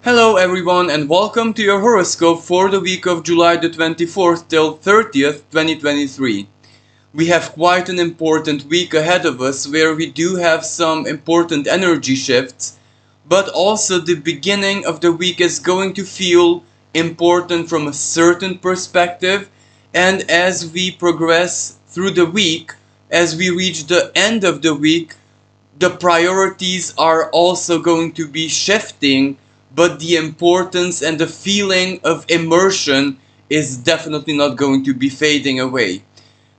Hello everyone and welcome to your horoscope for the week of July the 24th till 30th, 2023. We have quite an important week ahead of us where we do have some important energy shifts, but also the beginning of the week is going to feel important from a certain perspective, and as we progress through the week, as we reach the end of the week, the priorities are also going to be shifting, but the importance and the feeling of immersion is definitely not going to be fading away.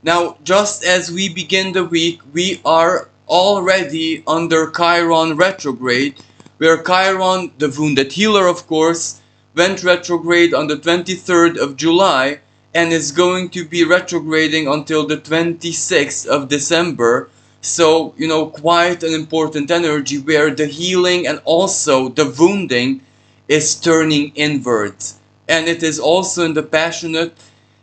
Now, just as we begin the week, we are already under Chiron retrograde, where Chiron, the wounded healer of course, went retrograde on the 23rd of July and is going to be retrograding until the 26th of December. So, quite an important energy where the healing and also the wounding is turning inwards. And it is also in the passionate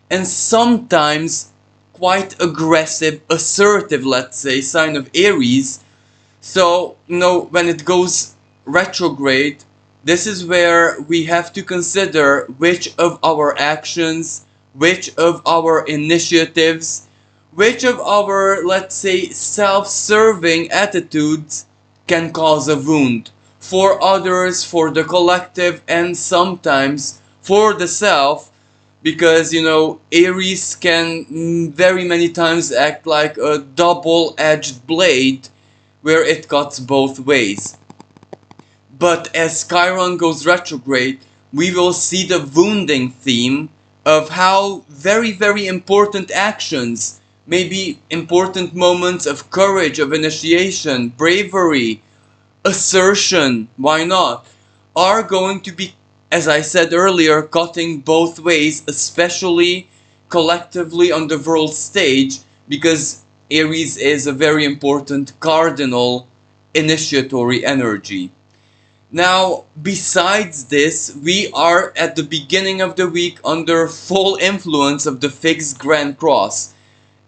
and sometimes quite aggressive, assertive, let's say, sign of Aries. So, when it goes retrograde, this is where we have to consider which of our actions, which of our initiatives, which of our, let's say, self-serving attitudes can cause a wound for others, for the collective, and sometimes for the self, because Aries can very many times act like a double-edged blade where it cuts both ways. But as Chiron goes retrograde, we will see the wounding theme of how very important actions, maybe important moments of courage, of initiation, bravery, assertion, why not, are going to be, as I said earlier, cutting both ways, especially collectively on the world stage, because Aries is a very important cardinal initiatory energy. Now, besides this, we are at the beginning of the week under full influence of the fixed Grand Cross.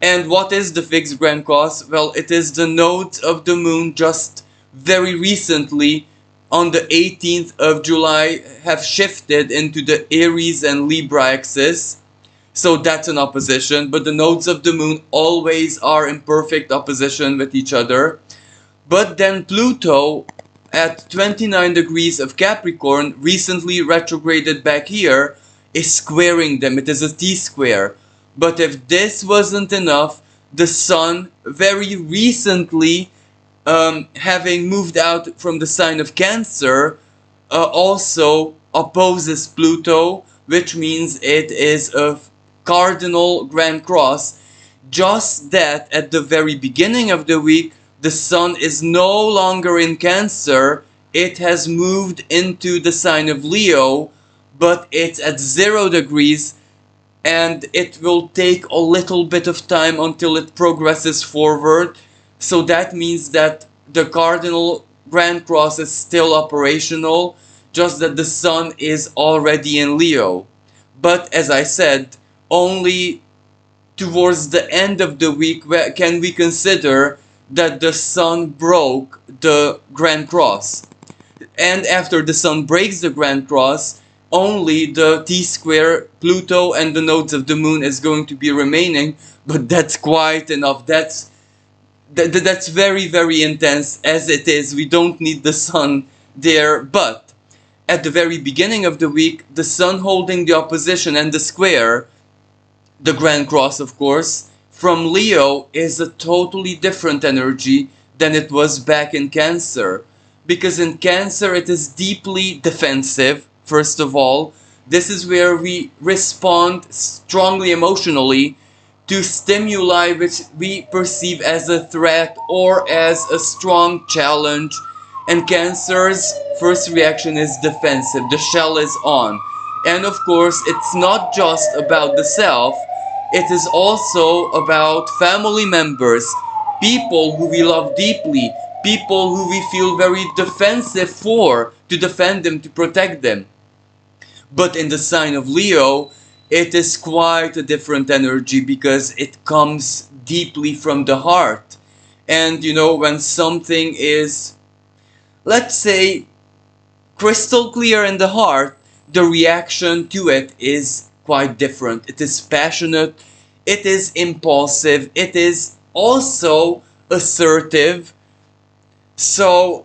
And what is the fixed Grand Cross? Well, it is the nodes of the moon just very recently on the 18th of July have shifted into the Aries and Libra axis. So that's an opposition, but the nodes of the moon always are in perfect opposition with each other. But then Pluto at 29 degrees of Capricorn, recently retrograded back here, is squaring them. It is a T-square. But if this wasn't enough, the Sun very recently, having moved out from the sign of Cancer, also opposes Pluto, which means it is a cardinal Grand Cross. Just that at the very beginning of the week, the Sun is no longer in Cancer, it has moved into the sign of Leo, but it's at 0 degrees, and it will take a little bit of time until it progresses forward. So that means that the cardinal Grand Cross is still operational, just that the Sun is already in Leo. But as I said, only towards the end of the week can we consider that the Sun broke the Grand Cross. And after the Sun breaks the Grand Cross, only the T-square, Pluto, and the nodes of the moon is going to be remaining, but that's quite enough. That's very intense as it is. We don't need the Sun there, but at the very beginning of the week, the Sun holding the opposition and the square, the Grand Cross of course, from Leo is a totally different energy than it was back in Cancer. Because in Cancer it is deeply defensive, first of all. This is where we respond strongly emotionally to stimuli which we perceive as a threat or as a strong challenge. And Cancer's first reaction is defensive, the shell is on. And of course it's not just about the self, it is also about family members, people who we love deeply, people who we feel very defensive for, to defend them, to protect them. But in the sign of Leo, it is quite a different energy because it comes deeply from the heart. And when something is, let's say, crystal clear in the heart, the reaction to it is quite different. It is passionate, it is impulsive, it is also assertive. So,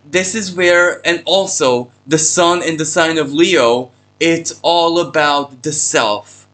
this is where, and also the sun in the sign of Leo, it's all about the self.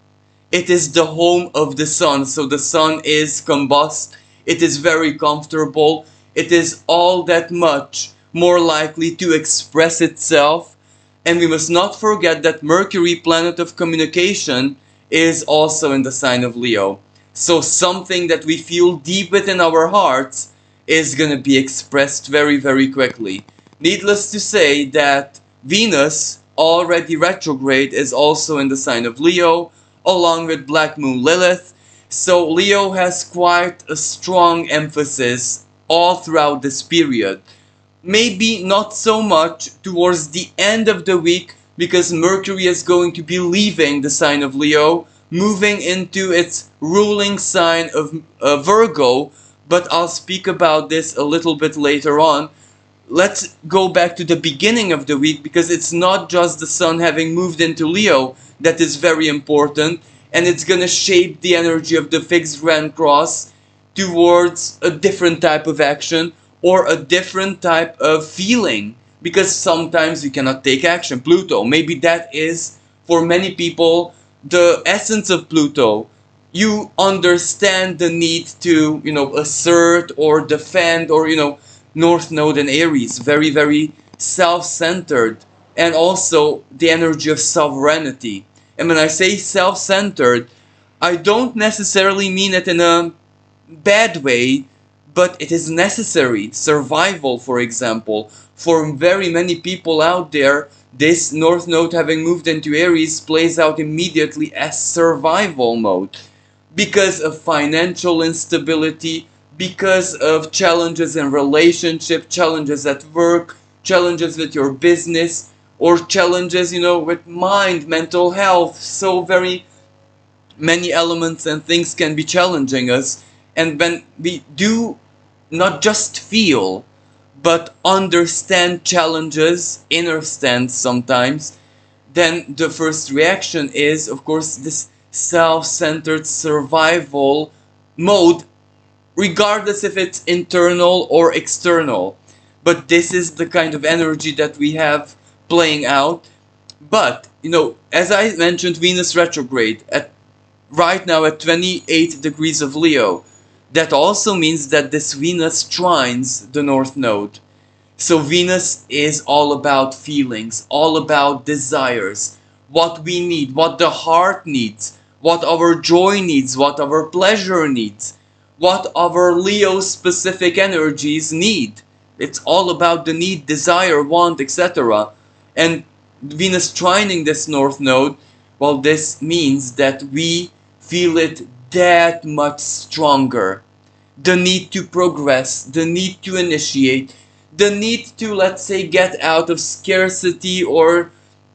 It is the home of the sun. So the sun is combust, it is very comfortable, it is all that much more likely to express itself. And we must not forget that Mercury, planet of communication, is also in the sign of Leo. So something that we feel deep within our hearts is going to be expressed very, very quickly. Needless to say that Venus, already retrograde, is also in the sign of Leo, along with Black Moon Lilith. So Leo has quite a strong emphasis all throughout this period. Maybe not so much towards the end of the week, because Mercury is going to be leaving the sign of Leo, moving into its ruling sign of Virgo, but I'll speak about this a little bit later on. Let's go back to the beginning of the week, because it's not just the sun having moved into Leo that is very important, and it's going to shape the energy of the fixed grand cross towards a different type of action or a different type of feeling, because sometimes you cannot take action. Pluto, maybe that is for many people the essence of Pluto. You understand the need to, assert or defend, or, North Node in Aries, very, very self-centered, and also the energy of sovereignty. And when I say self-centered, I don't necessarily mean it in a bad way, but it is necessary. Survival, for example. For very many people out there, this North Node having moved into Aries plays out immediately as survival mode, because of financial instability, because of challenges in relationship, challenges at work, challenges with your business, or challenges, with mind, mental health. So very many elements and things can be challenging us. And when we do not just feel, but understand challenges, inner stance sometimes, then the first reaction is, of course, this self-centered survival mode, regardless if it's internal or external. But this is the kind of energy that we have playing out. But, as I mentioned, Venus retrograde right now at 28 degrees of Leo. That also means that this Venus trines the North Node. So Venus is all about feelings, all about desires, what we need, what the heart needs, what our joy needs, what our pleasure needs, what our Leo specific energies need. It's all about the need, desire, want, etc. And Venus trining this North Node, well, this means that we feel it that much stronger. The need to progress, the need to initiate, the need to, let's say, get out of scarcity or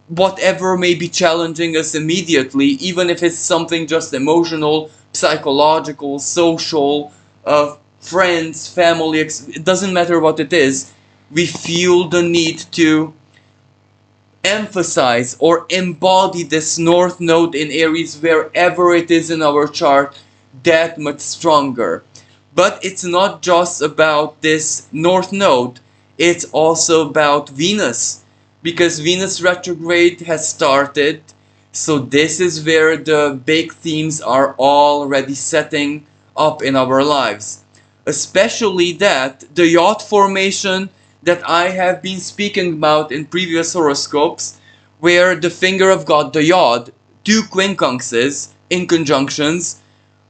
whatever may be challenging us immediately, even if it's something just emotional, psychological, social, friends, family, it doesn't matter what it is. We feel the need to emphasize or embody this North Node in Aries wherever it is in our chart that much stronger. But it's not just about this North Node, it's also about Venus, because Venus retrograde has started. So this is where the big themes are already setting up in our lives. Especially that the yacht formation that I have been speaking about in previous horoscopes, where the finger of God, the yod, two quincunxes in conjunctions,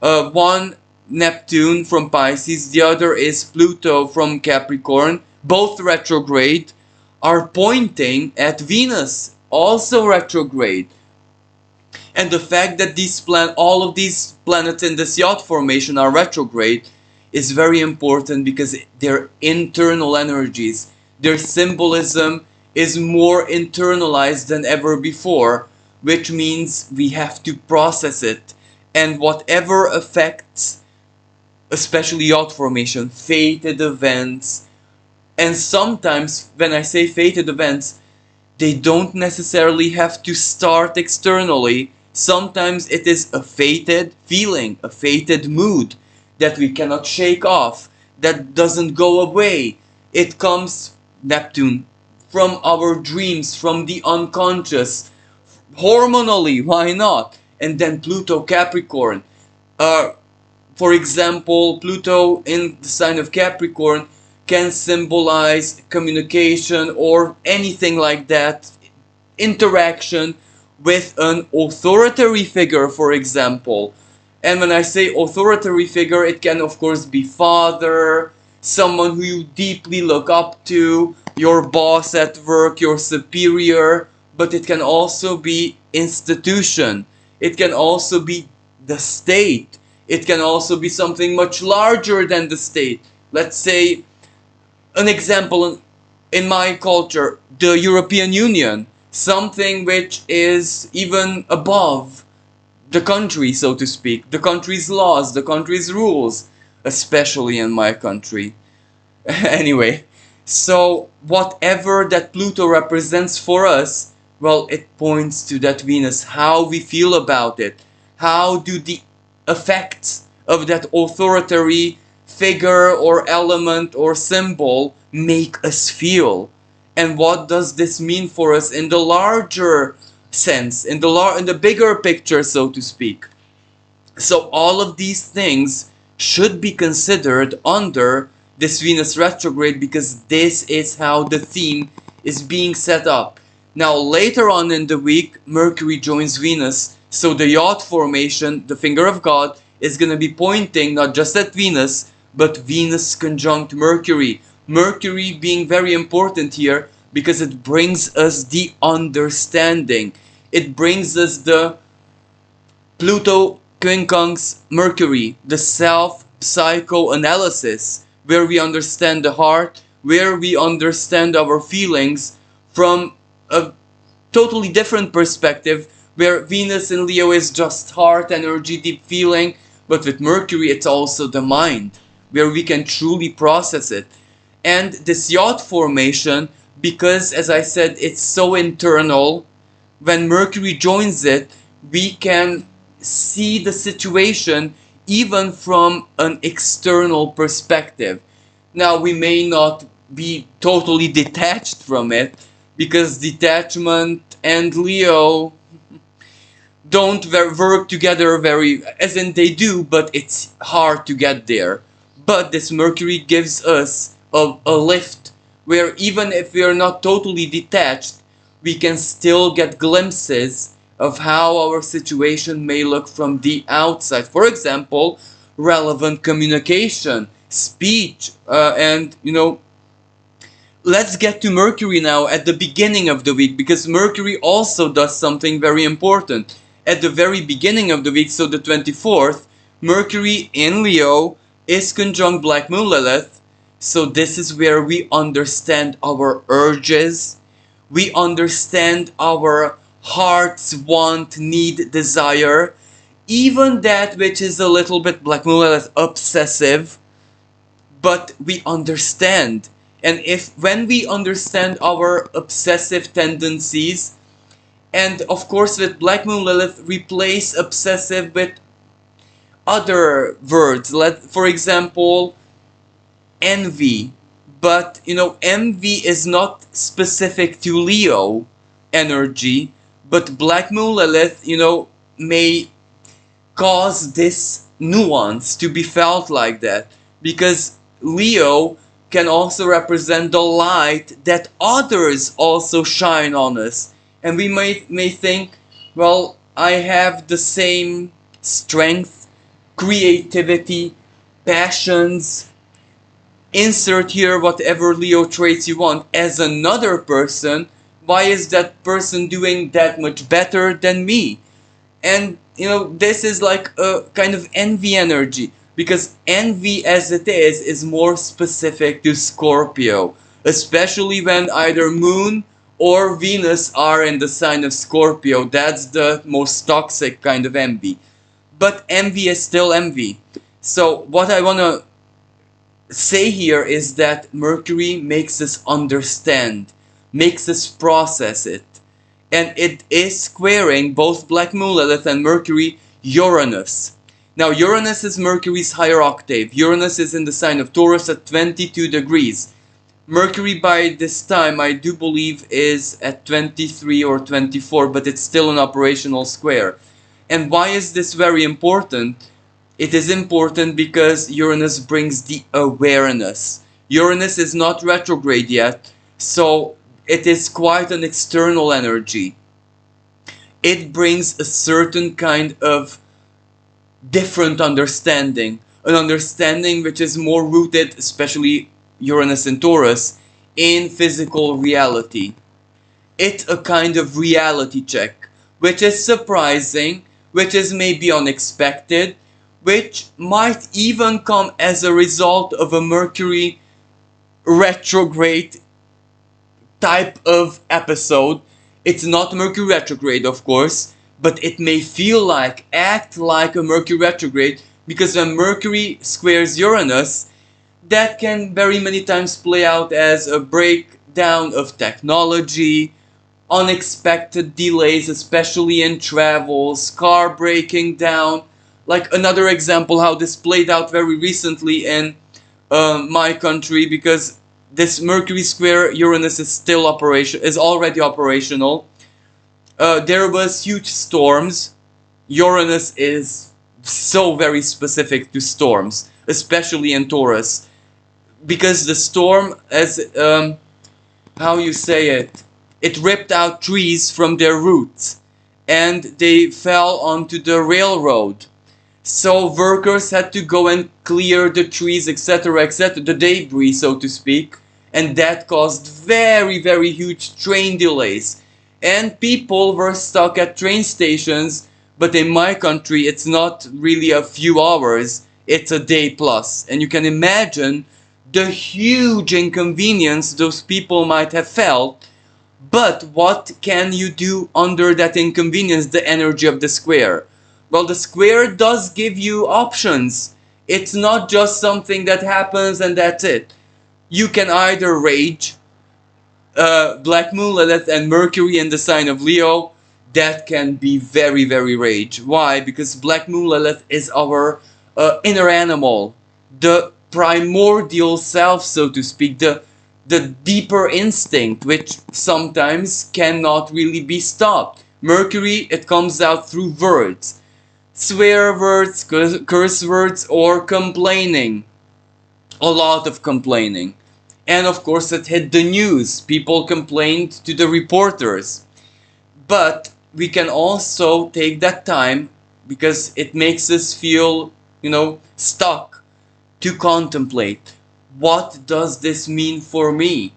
one Neptune from Pisces, the other is Pluto from Capricorn, both retrograde, are pointing at Venus, also retrograde. And the fact that all of these planets in this yacht formation are retrograde is very important, because their internal energies, their symbolism is more internalized than ever before, which means we have to process it. And whatever affects, especially yacht formation, fated events, and sometimes when I say fated events, They don't necessarily have to start externally. Sometimes it is a fated feeling, a fated mood that we cannot shake off, that doesn't go away. It comes, Neptune, from our dreams, from the unconscious, hormonally, why not? And then Pluto, Capricorn. Uh, for example, Pluto in the sign of Capricorn can symbolize communication or anything like that, interaction with an authority figure, for example. And when I say authority figure, it can of course be father, someone who you deeply look up to, your boss at work, your superior, but it can also be institution. It can also be the state. It can also be something much larger than the state. Let's say an example in my culture, the European Union, something which is even above the country, so to speak, the country's laws, the country's rules, especially in my country. Anyway, so whatever that Pluto represents for us, well, it points to that Venus, how we feel about it. How do the effects of that authority figure or element or symbol make us feel? And what does this mean for us in the larger sense, in the bigger picture, so to speak? So all of these things should be considered under this Venus retrograde, because this is how the theme is being set up. Now later on in the week, Mercury joins Venus, so the yacht formation, the finger of God, is going to be pointing not just at Venus, but Venus conjunct Mercury. Mercury being very important here because it brings us the understanding. It brings us the Pluto quincunx Mercury, the self-psychoanalysis, where we understand the heart, where we understand our feelings from a totally different perspective, where Venus in Leo is just heart, energy, deep feeling, but with Mercury it's also the mind, where we can truly process it. And this yacht formation, because as I said, it's so internal, when Mercury joins it, we can see the situation even from an external perspective. Now, we may not be totally detached from it, because detachment and Leo don't work together very, as in they do, but it's hard to get there. But this Mercury gives us a lift, where even if we are not totally detached, we can still get glimpses of how our situation may look from the outside. For example, relevant communication, speech, and let's get to Mercury now at the beginning of the week, because Mercury also does something very important. At the very beginning of the week, so the 24th, Mercury in Leo is conjunct Black Moon Lilith. So this is where we understand our urges, we understand our heart's want, need, desire, even that which is a little bit Black Moon Lilith obsessive, but we understand. And when we understand our obsessive tendencies, and of course with Black Moon Lilith, replace obsessive with other words. For example, envy. But envy is not specific to Leo energy, but Black Moon Lilith, may cause this nuance to be felt like that, because Leo can also represent the light that others also shine on us. And we may think, well, I have the same strength, creativity, passions, insert here whatever Leo traits you want, as another person. Why is that person doing that much better than me? And this is like a kind of envy energy, because envy as it is more specific to Scorpio, especially when either Moon or Venus are in the sign of Scorpio. That's the most toxic kind of envy. But envy is still envy. So what I want to say here is that Mercury makes us understand. makes us process it. And it is squaring both Black Moon Lilith and Mercury Uranus. Now Uranus is Mercury's higher octave. Uranus is in the sign of Taurus at 22 degrees. Mercury by this time I do believe is at 23 or 24, but it's still an operational square. And why is this very important? It is important because Uranus brings the awareness. Uranus is not retrograde yet, so it is quite an external energy. It brings a certain kind of different understanding, an understanding which is more rooted, especially Uranus and Taurus, in physical reality. It's a kind of reality check, which is surprising, which is maybe unexpected, which might even come as a result of a Mercury retrograde type of episode. It's not Mercury retrograde, of course, but it may feel like, act like a Mercury retrograde, because when Mercury squares Uranus, that can very many times play out as a breakdown of technology, unexpected delays, especially in travels, car breaking down. Like another example how this played out very recently in my country, because this Mercury square Uranus is already operational. There was huge storms. Uranus is so very specific to storms, especially in Taurus, because the storm, as how you say it ripped out trees from their roots and they fell onto the railroad. So workers had to go and clear the trees, etc., etc., the debris, so to speak, and that caused very, very huge train delays. And people were stuck at train stations, but in my country it's not really a few hours, it's a day plus. And you can imagine the huge inconvenience those people might have felt. But what can you do under that inconvenience, the energy of the square? Well, the square does give you options. It's not just something that happens and that's it. You can either rage, Black Moon, Lilith, and Mercury in the sign of Leo. That can be very, very rage. Why? Because Black Moon, Lilith is our inner animal, the primordial self, so to speak, the deeper instinct, which sometimes cannot really be stopped. Mercury, it comes out through words. Swear words, curse words, or complaining. A lot of complaining. And of course it hit the news. People complained to the reporters. But we can also take that time, because it makes us feel, stuck, to contemplate. What does this mean for me?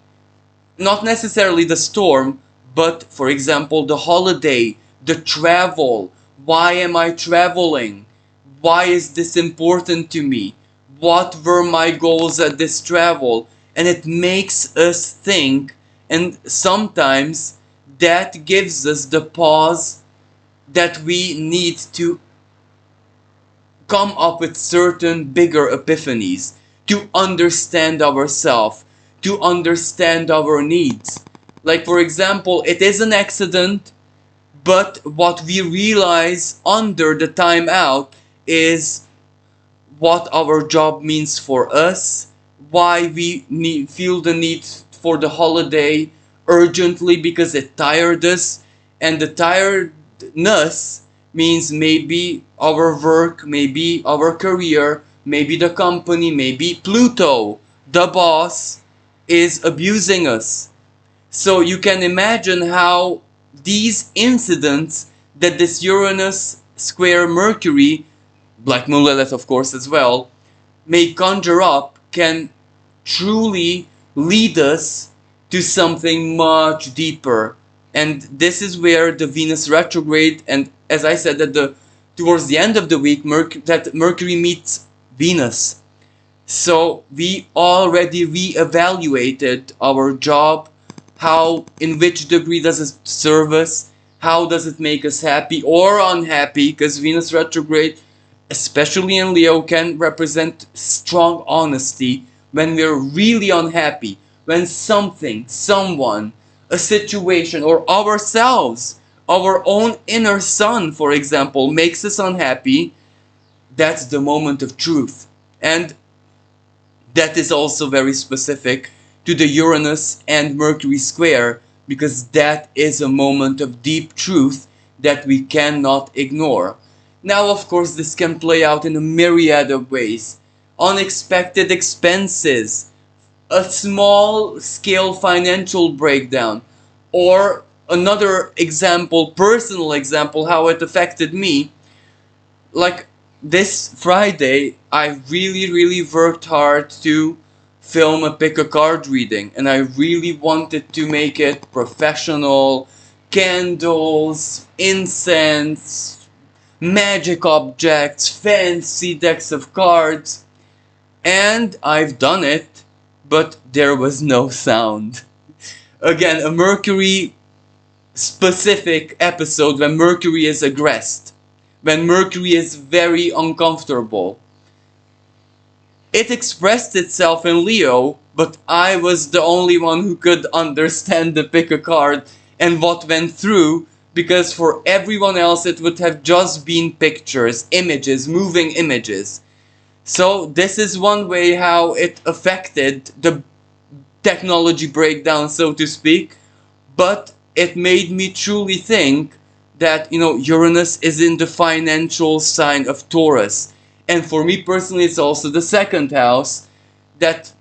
Not necessarily the storm, but for example the holiday, the travel. Why am I traveling? Why is this important to me? What were my goals at this travel? And it makes us think, and sometimes that gives us the pause that we need to come up with certain bigger epiphanies, to understand ourselves, to understand our needs. Like for example, it is an accident, but what we realize under the time out is what our job means for us, why we feel the need for the holiday urgently, because it tired us, and the tiredness means maybe our work, maybe our career, maybe the company, maybe Pluto, the boss, is abusing us. So you can imagine how these incidents that this Uranus square Mercury, Black Moon Lilith of course as well, may conjure up, can truly lead us to something much deeper. And this is where the Venus retrograde, and as I said, that towards the end of the week, that Mercury meets Venus. So we already reevaluated our job, how, in which degree does it serve us, how does it make us happy or unhappy, because Venus retrograde, especially in Leo, can represent strong honesty when we're really unhappy, when something, someone, a situation or ourselves, our own inner sun, for example, makes us unhappy, that's the moment of truth. And that is also very specific to the Uranus and Mercury square, because that is a moment of deep truth that we cannot ignore. Now, of course, this can play out in a myriad of ways. Unexpected expenses, a small scale financial breakdown, or another example, personal example, how it affected me. Like this Friday, I really worked hard to film a pick a card reading, and I really wanted to make it professional, candles, incense, magic objects, fancy decks of cards, and I've done it, but there was no sound. Again, a Mercury specific episode when Mercury is aggressed, when Mercury is very uncomfortable. It expressed itself in Leo, but I was the only one who could understand the pick a card and what went through, because for everyone else it would have just been pictures, images, moving images. So this is one way how it affected the technology breakdown, so to speak, but it made me truly think that, Uranus is in the financial sign of Taurus. And for me personally, it's also the second house, that,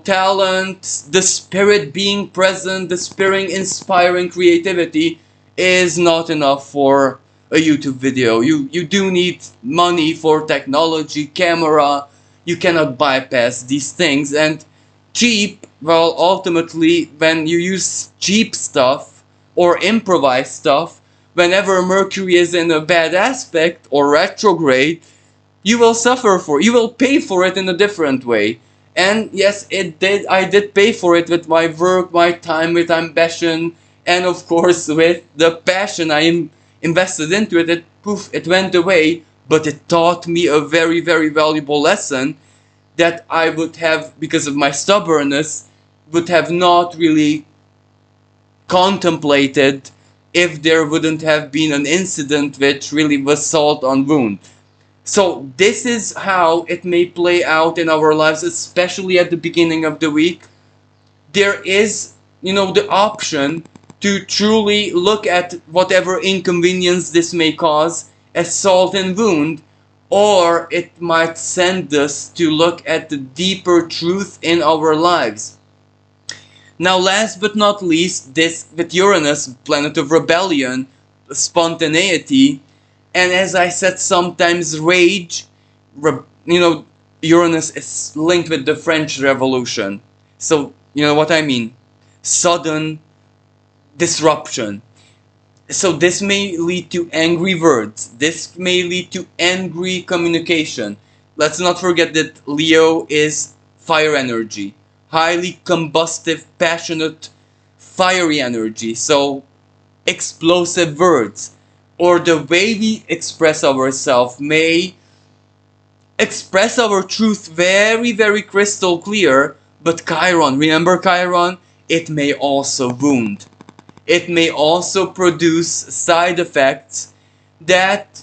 talent, the spirit being present, the spirit inspiring creativity is not enough for a YouTube video. You do need money for technology, camera. You cannot bypass these things. And cheap, well, ultimately, when you use cheap stuff or improvise stuff, whenever Mercury is in a bad aspect or retrograde, you will suffer for it. You will pay for it in a different way. And yes, I did pay for it with my work, my time, with ambition, and of course with the passion I invested into it. It went away, but it taught me a very valuable lesson that I would have, because of my stubbornness, would have not really contemplated if there wouldn't have been an incident which really was salt on wound. So this is how it may play out in our lives, especially at the beginning of the week. There is, the option to truly look at whatever inconvenience this may cause as salt and wound, or it might send us to look at the deeper truth in our lives. Now, last but not least, this with Uranus, planet of rebellion, spontaneity, and as I said, sometimes rage. Uranus is linked with the French Revolution. So, you know what I mean? Sudden disruption. So this may lead to angry words. This may lead to angry communication. Let's not forget that Leo is fire energy. Highly combustive, passionate, fiery energy. So explosive words, or the way we express ourselves, may express our truth very crystal clear, but Chiron, remember Chiron? It may also wound. It may also produce side effects that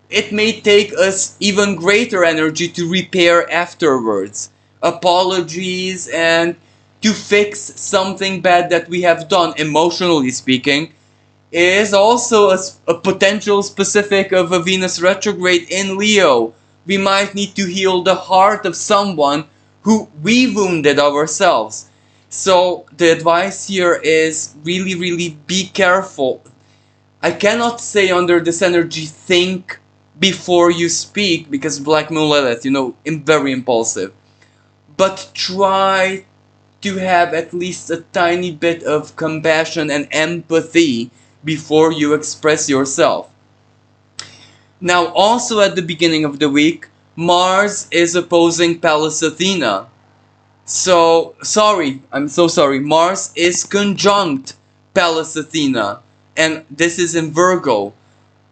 it may take us even greater energy to repair afterwards. Apologies and to fix something bad that we have done, emotionally speaking, is also a potential specific of a Venus retrograde in Leo. We might need to heal the heart of someone who we wounded ourselves. So the advice here is really be careful. I cannot say under this energy think before you speak, because Black Moon Lilith, very impulsive. But try to have at least a tiny bit of compassion and empathy before you express yourself. Now, also at the beginning of the week, Mars is opposing Pallas Athena. I'm so sorry. Mars is conjunct Pallas Athena, and this is in Virgo.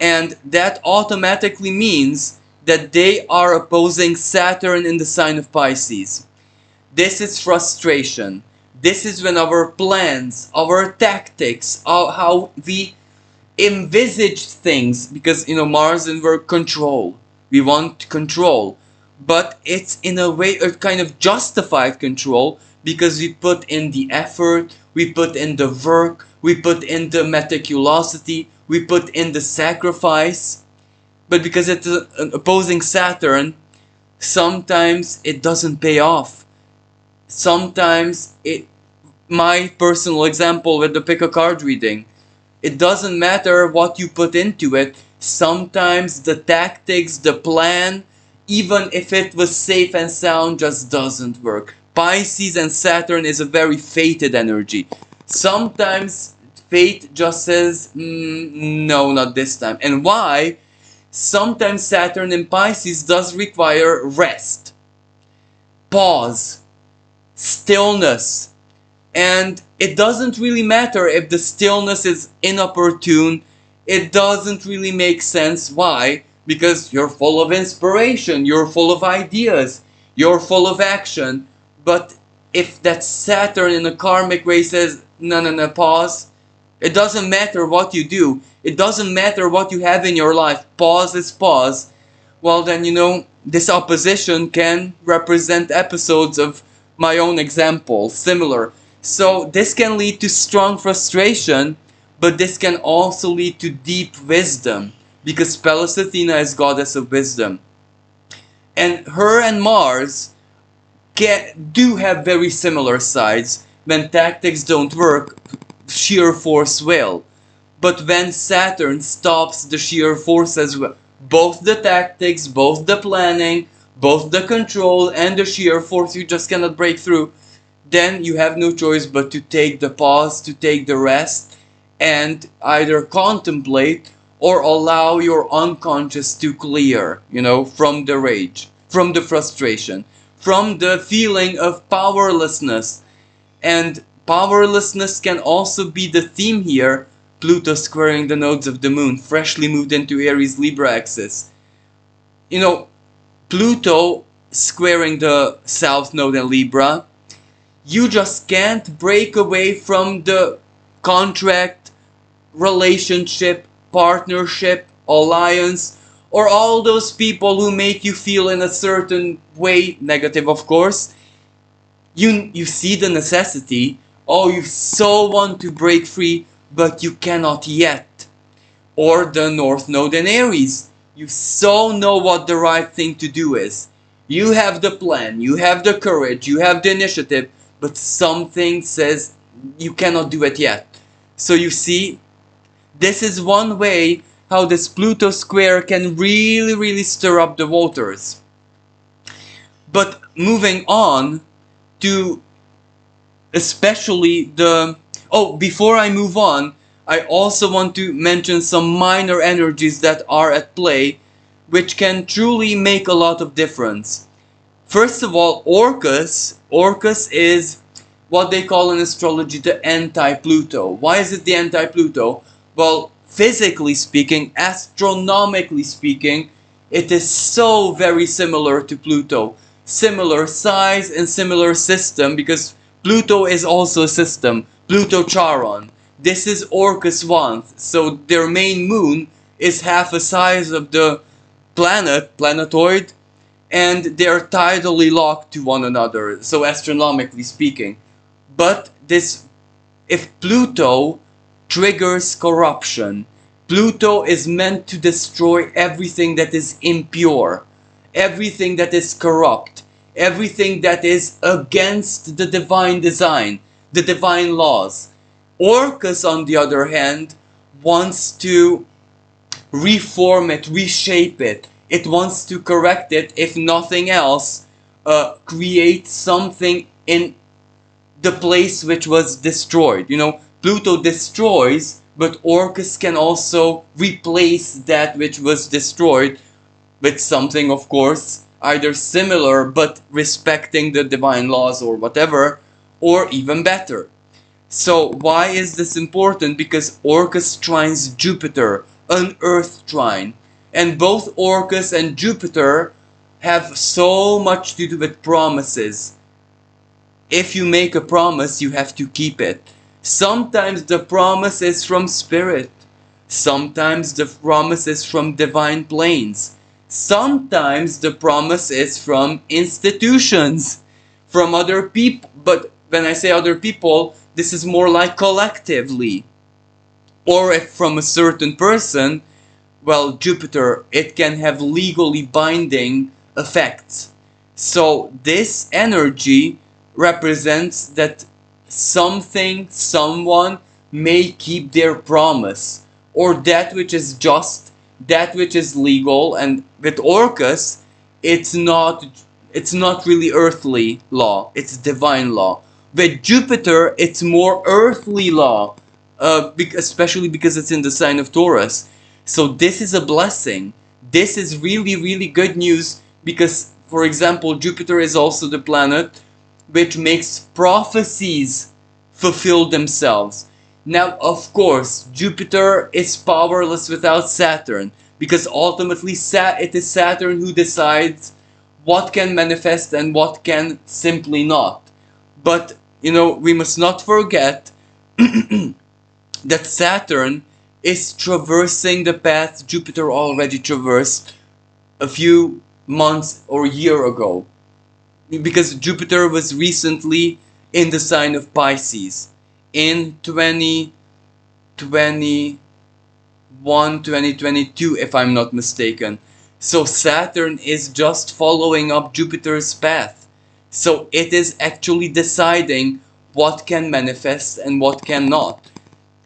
And that automatically means that they are opposing Saturn in the sign of Pisces. This is frustration. This is when our plans, our tactics, how we envisage things, because Mars and Virgo control. We want control, but it's in a way a kind of justified control because we put in the effort, we put in the work, we put in the meticulosity, we put in the sacrifice. But because it's an opposing Saturn, sometimes it doesn't pay off. Sometimes my personal example with the pick a card reading, it doesn't matter what you put into it. Sometimes the tactics, the plan, even if it was safe and sound, just doesn't work. Pisces and Saturn is a very fated energy. Sometimes fate just says, no, not this time. And why? Sometimes Saturn in Pisces does require rest, pause, stillness. And it doesn't really matter if the stillness is inopportune. It doesn't really make sense. Why? Because you're full of inspiration, you're full of ideas, you're full of action. But if that Saturn in a karmic way says, no, pause, it doesn't matter what you do. It doesn't matter what you have in your life. Pause is pause. Well, then, this opposition can represent episodes of my own example, similar. So this can lead to strong frustration, but this can also lead to deep wisdom, because Pallas Athena is goddess of wisdom. And her and Mars do have very similar sides. When tactics don't work, sheer force will. But when Saturn stops the sheer force as well, both the tactics, both the planning, both the control and the sheer force, you just cannot break through, then you have no choice but to take the pause, to take the rest, and either contemplate or allow your unconscious to clear, from the rage, from the frustration, from the feeling of powerlessness. And powerlessness can also be the theme here. Pluto squaring the nodes of the moon, freshly moved into Aries Libra axis. Pluto squaring the south node in Libra, you just can't break away from the contract, relationship, partnership, alliance, or all those people who make you feel in a certain way, negative of course. You see the necessity, you so want to break free, but you cannot yet. Or the North Node in Aries, you so know what the right thing to do is. You have the plan, you have the courage, you have the initiative, but something says you cannot do it yet. So you see, this is one way how this Pluto square can really, really stir up the waters. But moving on to especially before I move on, I also want to mention some minor energies that are at play, which can truly make a lot of difference. First of all, Orcus. Orcus is what they call in astrology the anti-Pluto. Why is it the anti-Pluto? Well, physically speaking, astronomically speaking, it is so very similar to Pluto. Similar size and similar system, because Pluto is also a system. Pluto Charon. This is Orcus 1. So their main moon is half the size of the planetoid, and they're tidally locked to one another, so astronomically speaking. But if Pluto triggers corruption, Pluto is meant to destroy everything that is impure, everything that is corrupt, everything that is against the divine design, the divine laws. Orcus, on the other hand, wants to reform it, reshape it. It wants to correct it, if nothing else, create something in the place which was destroyed. Pluto destroys, but Orcus can also replace that which was destroyed with something, of course, either similar but respecting the divine laws or whatever, or even better. So why is this important? Because Orcus trines Jupiter, an Earth trine. And both Orcus and Jupiter have so much to do with promises. if you make a promise, you have to keep it. Sometimes the promise is from spirit. Sometimes the promise is from divine planes. Sometimes the promise is from institutions, from other people. But when I say other people, this is more like collectively. Or if from a certain person, well, Jupiter, it can have legally binding effects. So this energy represents that something, someone may keep their promise, or that which is just, that which is legal. And with Orcus, it's not really earthly law, it's divine law. With Jupiter, it's more earthly law, especially because it's in the sign of Taurus. So this is a blessing. This is really, really good news because, for example, Jupiter is also the planet which makes prophecies fulfill themselves. Now, of course, Jupiter is powerless without Saturn, because ultimately it is Saturn who decides what can manifest and what can simply not. But, we must not forget that Saturn is traversing the path Jupiter already traversed a few months or a year ago. Because Jupiter was recently in the sign of Pisces in 2021, 2022, if I'm not mistaken. So Saturn is just following up Jupiter's path. So it is actually deciding what can manifest and what cannot.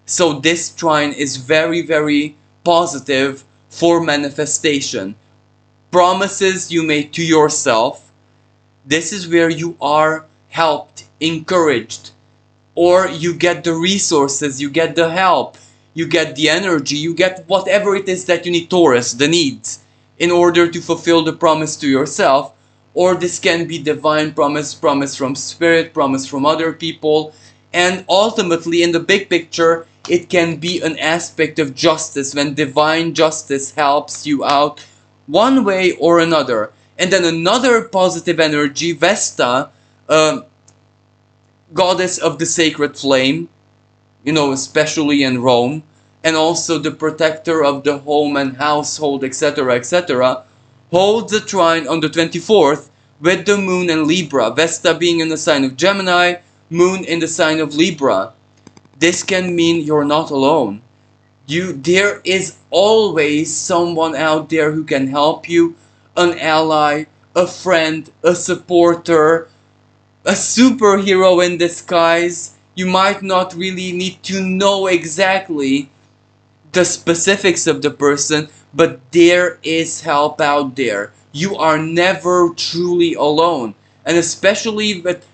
So this trine is very, very positive for manifestation. Promises you make to yourself, this is where you are helped, encouraged, or you get the resources, you get the help, you get the energy, you get whatever it is that you need, Taurus, the needs, in order to fulfill the promise to yourself. Or this can be divine promise, promise from spirit, promise from other people, and ultimately in the big picture, it can be an aspect of justice when divine justice helps you out one way or another. And then another positive energy, Vesta, goddess of the sacred flame, especially in Rome, and also the protector of the home and household, etc., etc., holds a trine on the 24th with the moon in Libra, Vesta being in the sign of Gemini, moon in the sign of Libra. This can mean you're not alone. There is always someone out there who can help you, an ally, a friend, a supporter, a superhero in disguise. You might not really need to know exactly the specifics of the person, but there is help out there. You are never truly alone. And especially with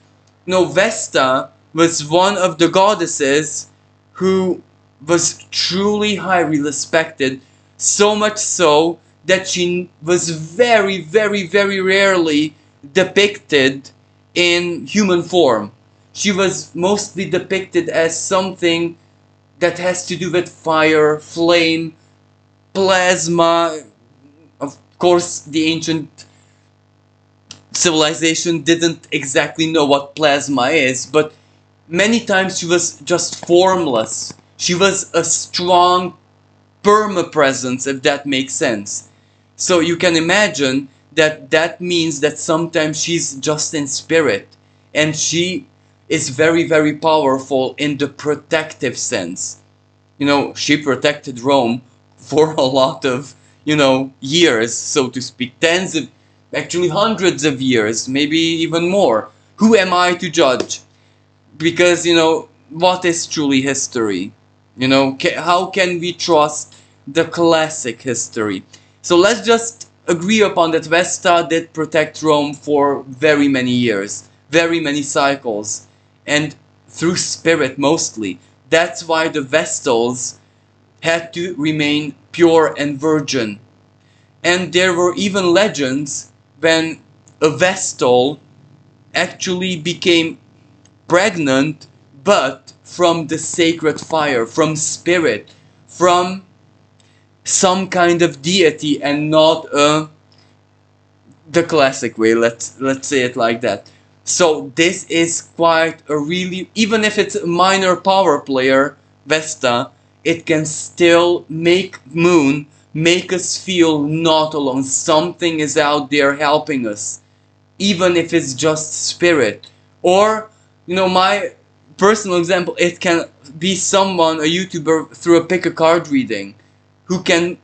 Vesta was one of the goddesses who was truly highly respected, so much so that she was very, very, very rarely depicted in human form. She was mostly depicted as something that has to do with fire, flame, plasma. Of course, the ancient civilization didn't exactly know what plasma is, but many times she was just formless. She was a strong perma-presence, if that makes sense. So you can imagine that means that sometimes she's just in spirit, and she is very, very powerful in the protective sense. She protected Rome for a lot of, years, so to speak, actually hundreds of years, maybe even more. Who am I to judge? Because, what is truly history? How can we trust the classic history? So let's just agree upon that Vesta did protect Rome for very many years, very many cycles, and through spirit mostly. That's why the Vestals had to remain pure and virgin. And there were even legends when a Vestal actually became pregnant, but from the sacred fire, from spirit, from some kind of deity, and not the classic way. Let's say it like that. So this is quite a really, even if it's a minor power player, Vesta, it can still make Moon make us feel not alone. Something is out there helping us, even if it's just spirit. Or, my personal example, it can be someone, a YouTuber, through a pick a card reading, who can,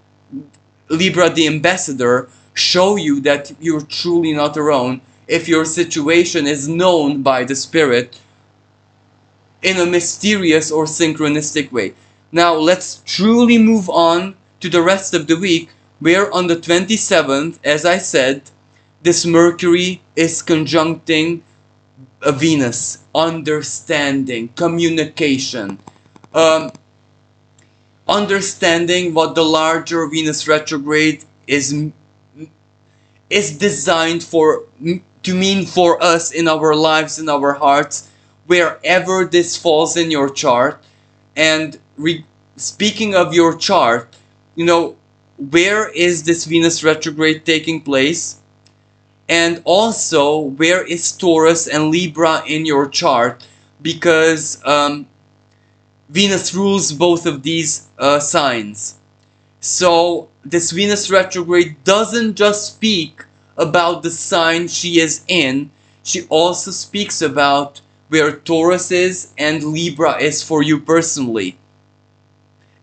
Libra the ambassador, show you that you're truly not alone if your situation is known by the spirit in a mysterious or synchronistic way. Now let's truly move on to the rest of the week, where on the 27th, as I said, this Mercury is conjuncting a Venus. Understanding, communication, understanding what the larger Venus retrograde is designed to mean for us in our lives, in our hearts, wherever this falls in your chart. And speaking of your chart, where is this Venus retrograde taking place? And also, where is Taurus and Libra in your chart? Because Venus rules both of these signs. So this Venus retrograde doesn't just speak about the sign she is in, she also speaks about where Taurus is and Libra is for you personally.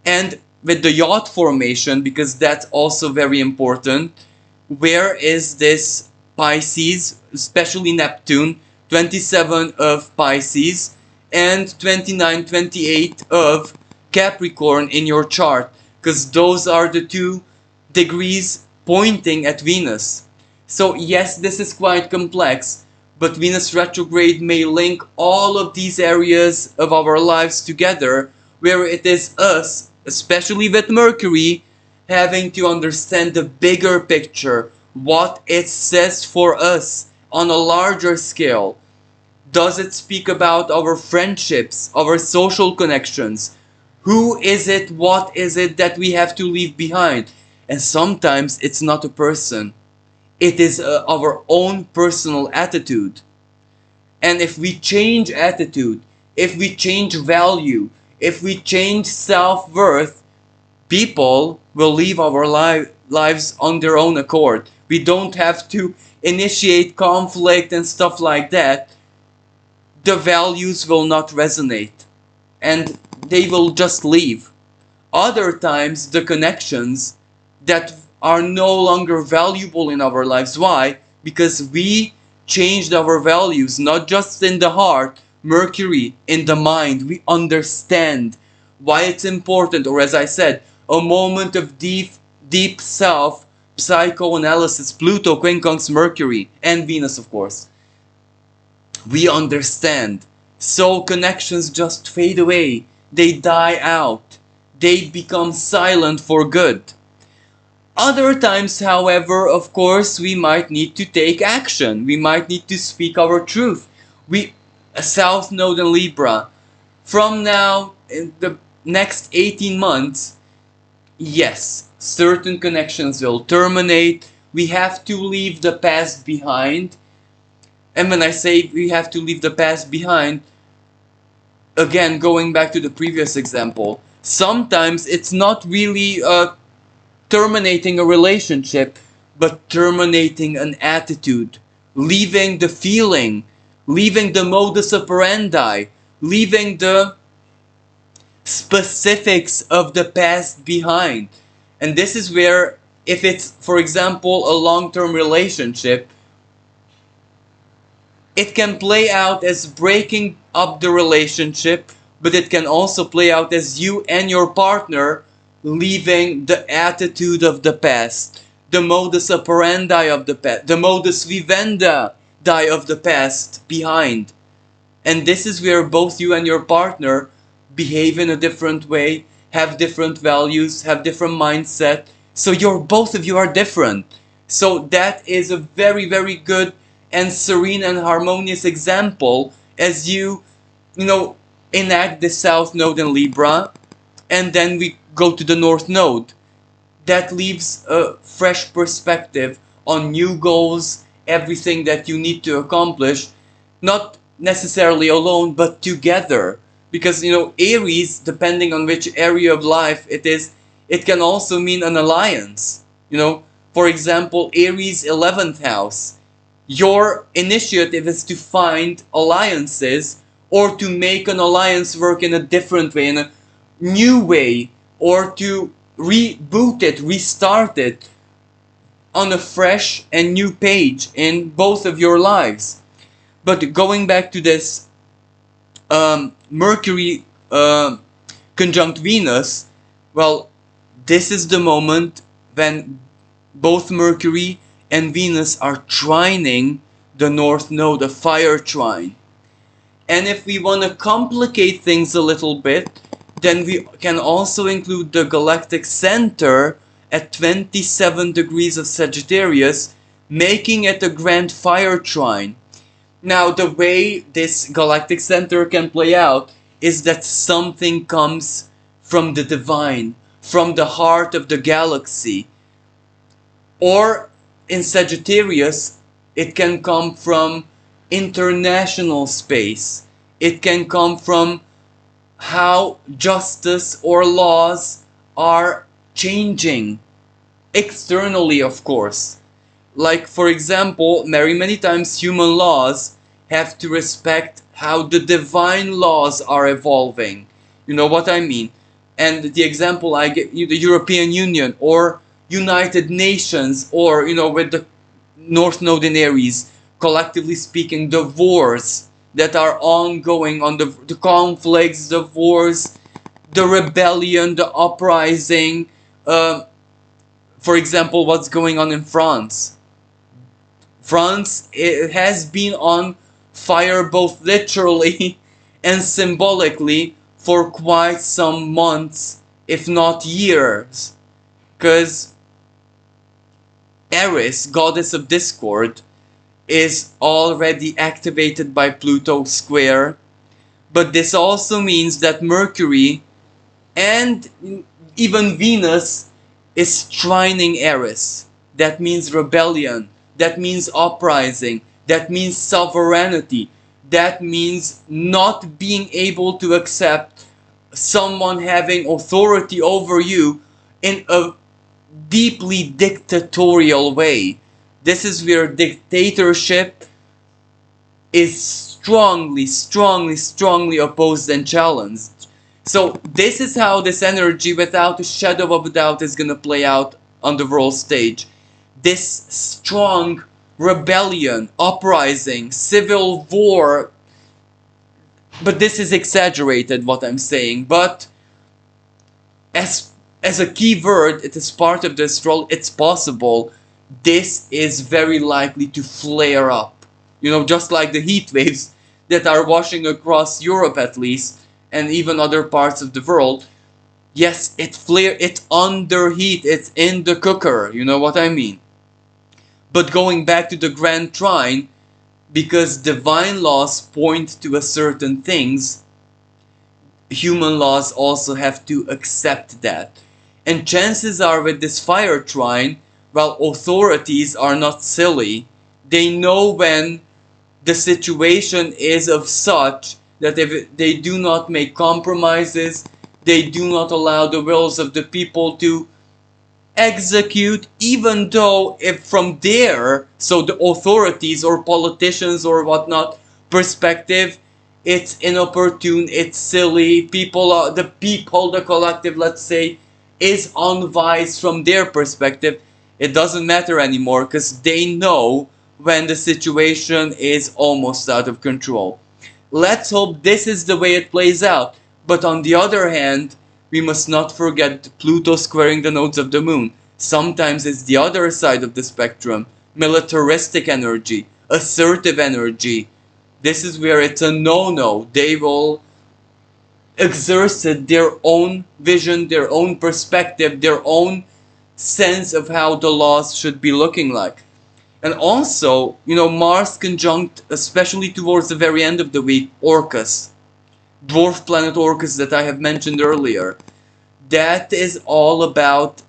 And with the yacht formation, because that's also very important, where is this Pisces, especially Neptune, 27 of Pisces and 29, 28 of Capricorn in your chart? Because those are the 2 degrees pointing at Venus. So yes, this is quite complex, but Venus retrograde may link all of these areas of our lives together, where it is us, especially with Mercury, having to understand the bigger picture, what it says for us on a larger scale. Does it speak about our friendships, our social connections? Who is it, what is it that we have to leave behind? And sometimes it's not a person. It is our own personal attitude. And if we change attitude, if we change value, if we change self-worth, people will leave our lives on their own accord. We don't have to initiate conflict and stuff like that. The values will not resonate, and they will just leave. Other times, the connections that are no longer valuable in our lives. Why? Because we changed our values, not just in the heart, Mercury, in the mind. We understand why it's important, or as I said, a moment of deep self psychoanalysis. Pluto quincunx Mercury and Venus, of course. We understand. So connections just fade away. They die out. They become silent for good. Other times, however, of course, we might need to take action. We might need to speak our truth. A South Node in Libra, from now in the next 18 months, yes, certain connections will terminate. We have to leave the past behind. And when I say we have to leave the past behind, again, going back to the previous example, sometimes it's not really terminating a relationship, but terminating an attitude, leaving the feeling, leaving the modus operandi, leaving the specifics of the past behind. And this is where, if it's, for example, a long-term relationship, it can play out as breaking up the relationship, but it can also play out as you and your partner leaving the attitude of the past, the modus operandi of the past, the modus vivendi of the past behind. And this is where both you and your partner behave in a different way, have different values, have different mindset. So both of you are different. So that is a very, very good and serene and harmonious example as you enact the South Node in Libra, and then we go to the North Node. That leaves a fresh perspective on new goals, everything that you need to accomplish, not necessarily alone, but together. Because, Aries, depending on which area of life it is, it can also mean an alliance. For example, Aries 11th house. Your initiative is to find alliances or to make an alliance work in a different way, in a new way, or to reboot it, restart it on a fresh and new page in both of your lives. But going back to this Mercury conjunct Venus, well, this is the moment when both Mercury and Venus are trining the North Node, a fire trine. And if we want to complicate things a little bit, then we can also include the galactic center at 27 degrees of Sagittarius, making it a grand fire trine. Now, the way this galactic center can play out is that something comes from the divine, from the heart of the galaxy. Or in Sagittarius, it can come from international space. It can come from how justice or laws are changing externally, of course. Like, for example, many times human laws have to respect how the divine laws are evolving. You know what I mean? And the example I give you, the European Union or United Nations, or, with the North Node in Aries, collectively speaking, the wars that are ongoing, on the conflicts, the wars, the rebellion, the uprising. For example, what's going on in France. France, it has been on fire both literally and symbolically for quite some months, if not years. Because Aries, goddess of discord, is already activated by Pluto square. But this also means that Mercury and even Venus is trining Aries. That means rebellion. That means uprising. That means sovereignty. That means not being able to accept someone having authority over you in a deeply dictatorial way. This is where dictatorship is strongly opposed and challenged. So this is how this energy, without a shadow of a doubt, is going to play out on the world stage. This strong rebellion, uprising, civil war. But this is exaggerated, what I'm saying. But as a key word, it is part of the astrology. It's possible. This is very likely to flare up. Just like the heat waves that are washing across Europe, at least, and even other parts of the world. Yes, it's under heat, it's in the cooker, you know what I mean? But going back to the grand trine, because divine laws point to a certain things, human laws also have to accept that. And chances are with this fire trine, well, authorities are not silly. They know when the situation is of such that if they do not make compromises, they do not allow the wills of the people to execute, even though if from their, so the authorities or politicians or whatnot perspective, it's inopportune, it's silly, the collective, let's say, is unwise from their perspective. It doesn't matter anymore because they know when the situation is almost out of control. Let's hope this is the way it plays out. But on the other hand, we must not forget Pluto squaring the nodes of the moon. Sometimes it's the other side of the spectrum. Militaristic energy, assertive energy. This is where it's a no-no. They will exert their own vision, their own perspective, their own sense of how the laws should be looking like. And also, Mars conjunct, especially towards the very end of the week, Orcus, dwarf planet Orcus that I have mentioned earlier. That is all about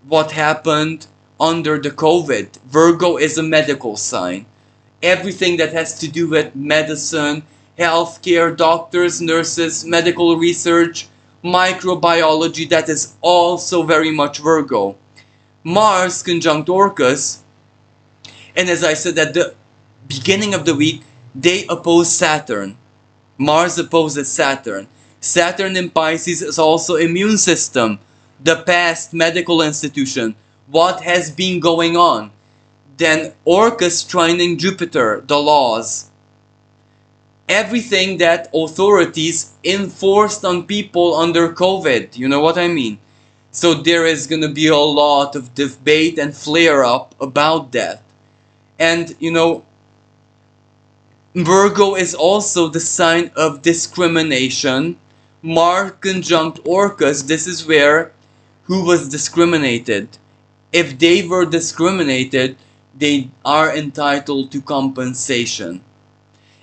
what happened under the COVID. Virgo is a medical sign. everything that has to do with medicine, healthcare, doctors, nurses, medical research, microbiology, that is also very much Virgo. Mars conjunct Orcus, and as I said at the beginning of the week, they oppose Saturn. Mars opposes Saturn. Saturn in Pisces is also immune system, the past, medical institution, what has been going on. Then Orcus trining Jupiter, the laws. Everything that authorities enforced on people under COVID, you know what I mean? So there is going to be a lot of debate and flare up about that. And you know, Virgo is also the sign of discrimination. Mars conjunct Orcus, this is where who was discriminated. If they were discriminated, they are entitled to compensation.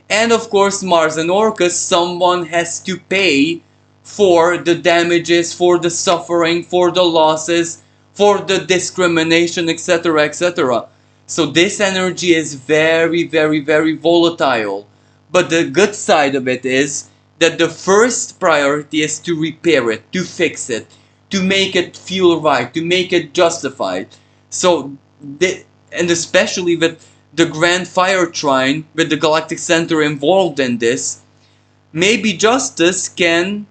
And of course, Mars and Orcus, someone has to pay for the damages, for the suffering, for the losses, for the discrimination, etc., etc. So this energy is very, very, very volatile. But the good side of it is that the first priority is to repair it, to fix it, to make it feel right, to make it justified. So, and especially with the Grand Fire Trine, with the Galactic Center involved in this, maybe justice can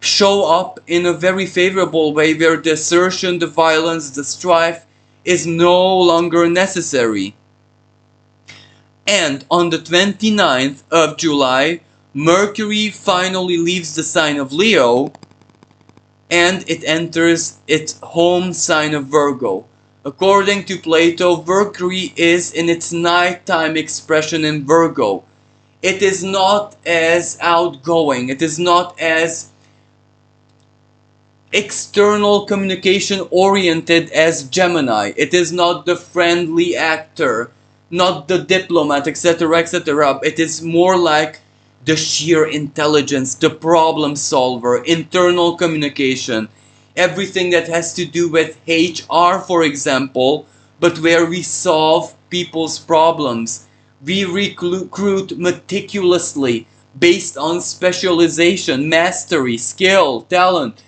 show up in a very favorable way where the assertion, the violence, the strife is no longer necessary. And on the 29th of July, Mercury finally leaves the sign of Leo and it enters its home sign of Virgo. According to Plato, Mercury is in its nighttime expression in Virgo. It is not as outgoing, it is not as external communication oriented as Gemini. It is not the friendly actor, not the diplomat, etc., etc. It is more like the sheer intelligence, the problem solver, internal communication, everything that has to do with HR, for example, but where we solve people's problems. We recruit meticulously based on specialization, mastery, skill, talent.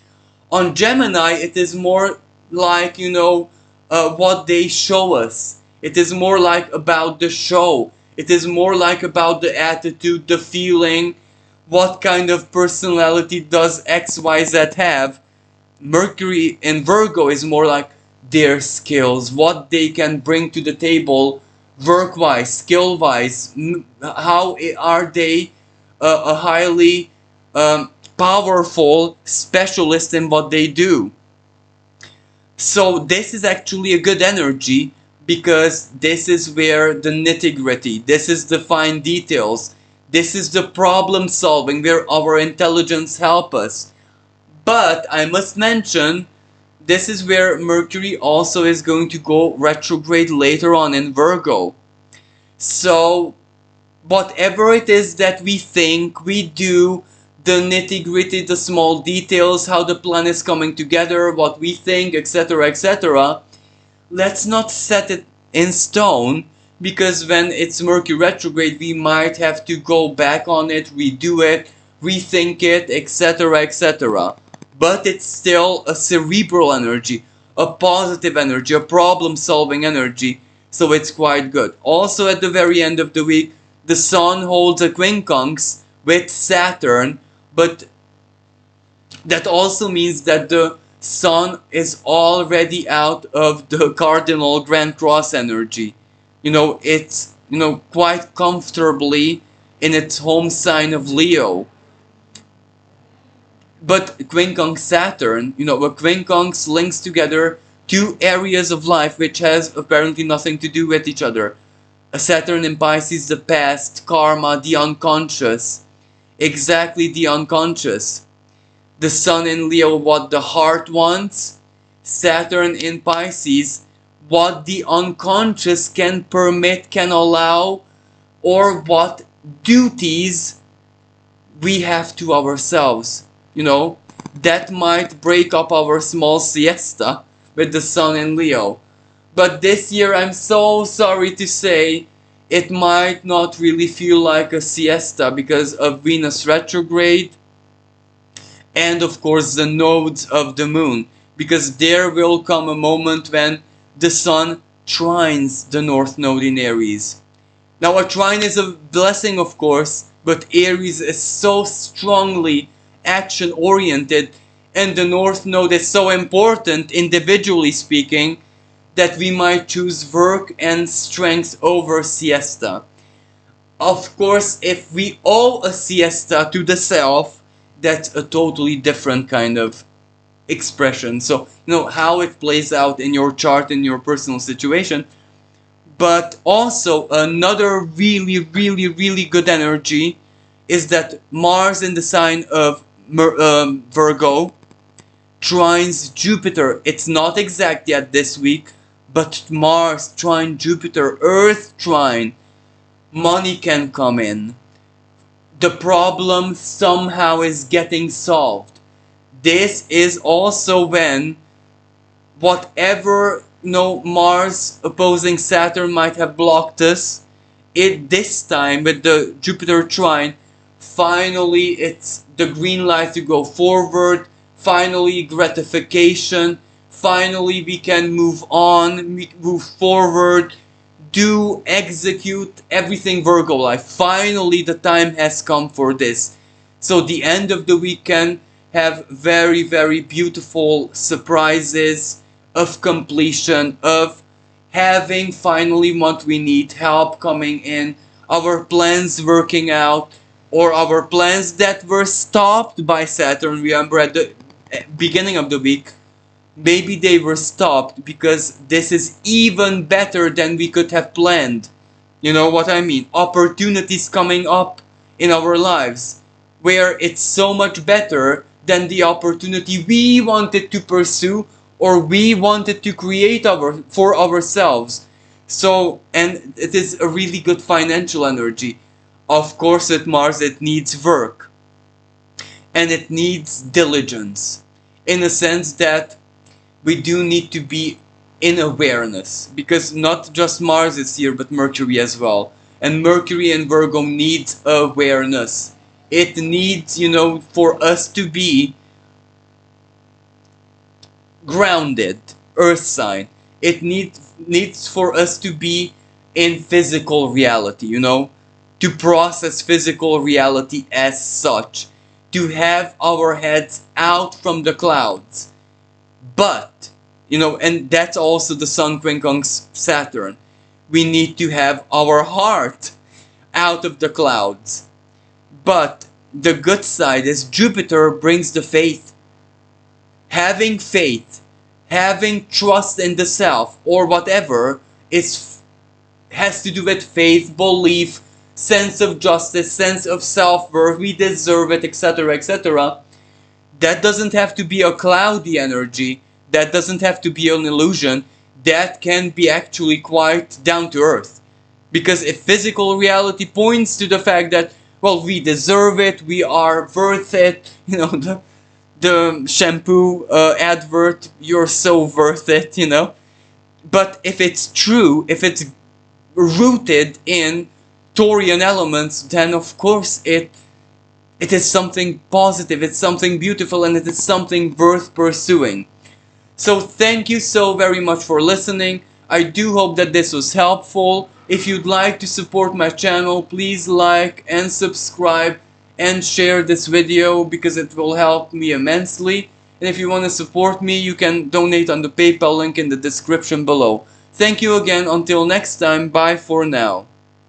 On Gemini, it is more like, you know, what they show us. It is more like about the show. It is more like about the attitude, the feeling, what kind of personality does XYZ have. Mercury in Virgo is more like their skills, what they can bring to the table work-wise, skill-wise, how are they a highly powerful specialist in what they do. So this is actually a good energy because this is where the nitty-gritty, this is the fine details, this is the problem solving where our intelligence helps us. But I must mention, this is where Mercury also is going to go retrograde later on in Virgo. So whatever it is that we think, we do, the nitty-gritty, the small details, how the plan is coming together, what we think, etc., etc., let's not set it in stone, because when it's Mercury retrograde, we might have to go back on it, redo it, rethink it, etc., etc. But it's still a cerebral energy, a positive energy, a problem-solving energy, so it's quite good. Also at the very end of the week, the Sun holds a quincunx with Saturn, but that also means that the Sun is already out of the cardinal Grand Cross energy. You know, it's, you know, quite comfortably in its home sign of Leo. But quincunx Saturn, you know, a quincunx links together two areas of life which has apparently nothing to do with each other. A Saturn in Pisces, the past, karma, the unconscious. Exactly the unconscious. The Sun in Leo, what the heart wants. Saturn in Pisces, what the unconscious can permit, can allow, or what duties we have to ourselves. You know, that might break up our small siesta with the Sun in Leo. But this year, I'm so sorry to say, it might not really feel like a siesta because of Venus retrograde, and of course the nodes of the moon, because there will come a moment when the sun trines the north node in Aries. Now a trine is a blessing, of course, but Aries is so strongly action oriented, and the north node is so important individually speaking, that we might choose work and strength over siesta. Of course, if we owe a siesta to the self, that's a totally different kind of expression. So, how it plays out in your chart, in your personal situation. But also, another really, really, really good energy is that Mars in the sign of Virgo trines Jupiter. It's not exact yet this week, but Mars trine Jupiter, Earth trine, money can come in. The problem somehow is getting solved. This is also when whatever Mars opposing Saturn might have blocked us, this time with the Jupiter trine, finally it's the green light to go forward, finally gratification, finally we can move on, move forward, execute everything Virgo life. Finally the time has come for this. So the end of the week can have very, very beautiful surprises of completion, of having finally what we need, help coming in, our plans working out, or our plans that were stopped by Saturn, remember at the beginning of the week, maybe they were stopped because this is even better than we could have planned. You know what I mean? Opportunities coming up in our lives where it's so much better than the opportunity we wanted to pursue or we wanted to create for ourselves. So, and it is a really good financial energy. Of course, at Mars it needs work and it needs diligence, in a sense that we do need to be in awareness, because not just Mars is here but Mercury as well, and Mercury and Virgo needs awareness. It needs, for us to be grounded, earth sign. It needs for us to be in physical reality, to process physical reality as such, to have our heads out from the clouds. But, and that's also the Sun quincunx Saturn. We need to have our heart out of the clouds. But the good side is Jupiter brings the faith. Having faith, having trust in the self, or whatever, has to do with faith, belief, sense of justice, sense of self-worth, we deserve it, etc., etc. That doesn't have to be a cloudy energy. That doesn't have to be an illusion. That can be actually quite down to earth. Because if physical reality points to the fact that, well, we deserve it, we are worth it, the shampoo advert, you're so worth it, But if it's true, if it's rooted in Taurian elements, then of course it is something positive, it's something beautiful, and it is something worth pursuing. So thank you so very much for listening. I do hope that this was helpful. If you'd like to support my channel, please like and subscribe and share this video, because it will help me immensely. And if you want to support me, you can donate on the PayPal link in the description below. Thank you again. Until next time, bye for now.